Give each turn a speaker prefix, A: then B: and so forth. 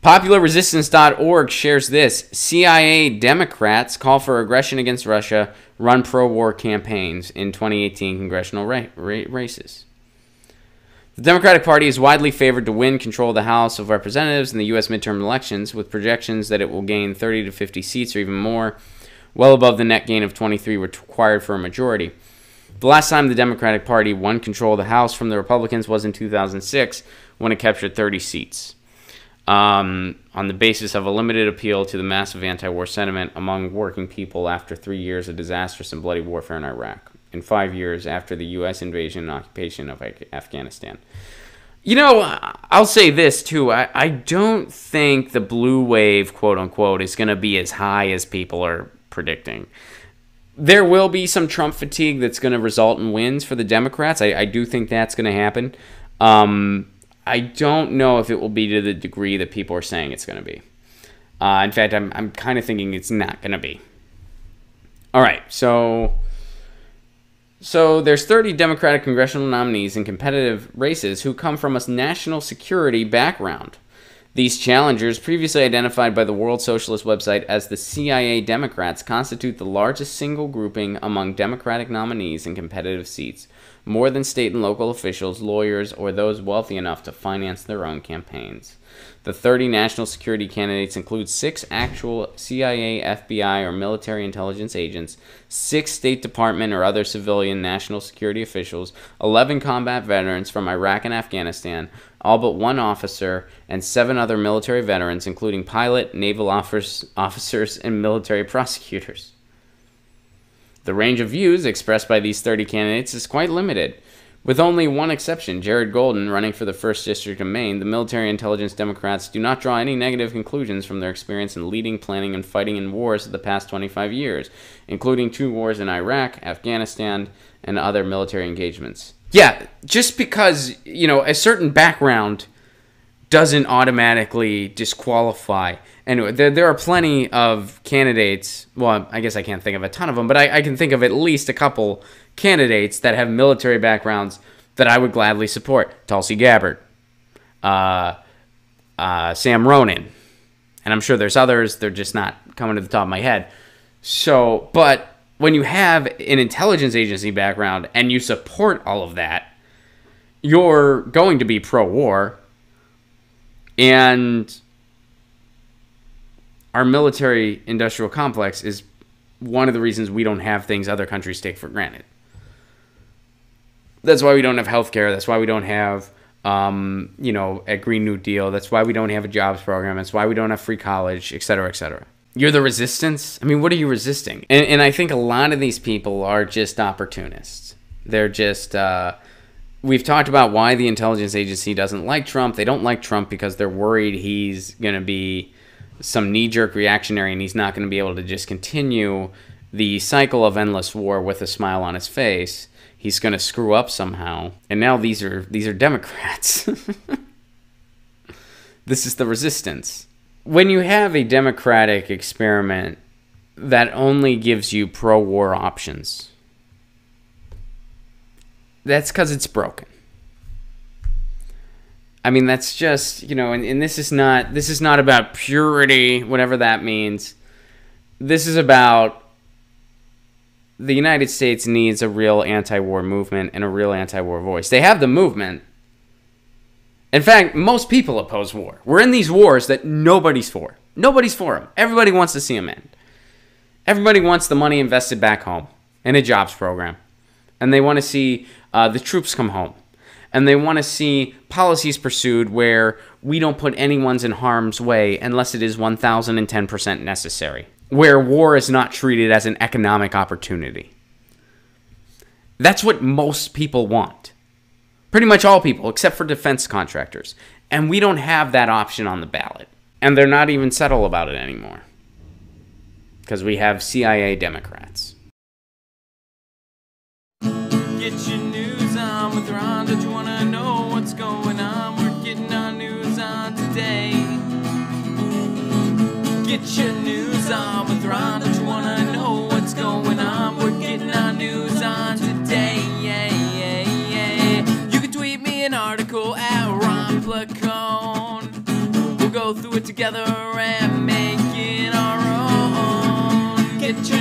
A: PopularResistance.org shares this. CIA Democrats call for aggression against Russia, run pro-war campaigns in 2018 congressional races. The Democratic Party is widely favored to win control of the House of Representatives in the U.S. midterm elections, with projections that it will gain 30 to 50 seats or even more, well above the net gain of 23 required for a majority. The last time the Democratic Party won control of the House from the Republicans was in 2006, when it captured 30 seats, on the basis of a limited appeal to the massive anti-war sentiment among working people after 3 years of disastrous and bloody warfare in Iraq, and 5 years after the U.S. invasion and occupation of Afghanistan. You know, I'll say this, too. I don't think the blue wave, quote-unquote, is going to be as high as people are predicting. There will be some Trump fatigue that's going to result in wins for the Democrats. I do think that's going to happen. I don't know if it will be to the degree that people are saying it's going to be. In fact, I'm kind of thinking it's not going to be. All right, so there's 30 Democratic congressional nominees in competitive races who come from a national security background. These challengers, previously identified by the World Socialist website as the CIA Democrats, constitute the largest single grouping among Democratic nominees in competitive seats, more than state and local officials, lawyers, or those wealthy enough to finance their own campaigns. The 30 national security candidates include 6 actual CIA, FBI, or military intelligence agents, 6 State Department or other civilian national security officials, 11 combat veterans from Iraq and Afghanistan, all but 1 officer, and 7 other military veterans, including pilot, naval officers, and military prosecutors. The range of views expressed by these 30 candidates is quite limited. With only one exception, Jared Golden, running for the 1st District of Maine, the military intelligence Democrats do not draw any negative conclusions from their experience in leading, planning, and fighting in wars of the past 25 years, including 2 wars in Iraq, Afghanistan, and other military engagements. Yeah, just because, you know, a certain background doesn't automatically disqualify. Anyway, there are plenty of candidates. Well, I guess I can't think of a ton of them, but I can think of at least a couple candidates that have military backgrounds that I would gladly support. Tulsi Gabbard, Sam Ronan, and I'm sure there's others. They're just not coming to the top of my head. So, but when you have an intelligence agency background and you support all of that, you're going to be pro-war. And our military-industrial complex is one of the reasons we don't have things other countries take for granted. That's why we don't have healthcare. That's why we don't have, a Green New Deal. That's why we don't have a jobs program. That's why we don't have free college, et cetera, et cetera. You're the resistance? I mean, what are you resisting? And I think a lot of these people are just opportunists. They're just... We've talked about why the intelligence agency doesn't like Trump. They don't like Trump because they're worried he's going to be some knee-jerk reactionary and he's not going to be able to just continue the cycle of endless war with a smile on his face. He's going to screw up somehow. And now these are Democrats. This is the resistance. When you have a democratic experiment that only gives you pro-war options, that's because it's broken. I mean, that's just, and this is not about purity, whatever that means. This is about the United States needs a real anti-war movement and a real anti-war voice. They have the movement. In fact, most people oppose war. We're in these wars that nobody's for. Nobody's for them. Everybody wants to see them end. Everybody wants the money invested back home in a jobs program. And they want to see the troops come home. And they want to see policies pursued where we don't put anyone's in harm's way unless it is 1,010% necessary. Where war is not treated as an economic opportunity. That's what most people want. Pretty much all people, except for defense contractors. And we don't have that option on the ballot. And they're not even subtle about it anymore. Because we have CIA Democrats.
B: Get your news on with Ron. Don't you wanna know what's going on? We're getting our news on today. Get your news on with Ron. Don't you wanna know what's going on? We're getting our news on today. You can tweet me an article at Ron Placone. We'll go through it together and make it our own. Get your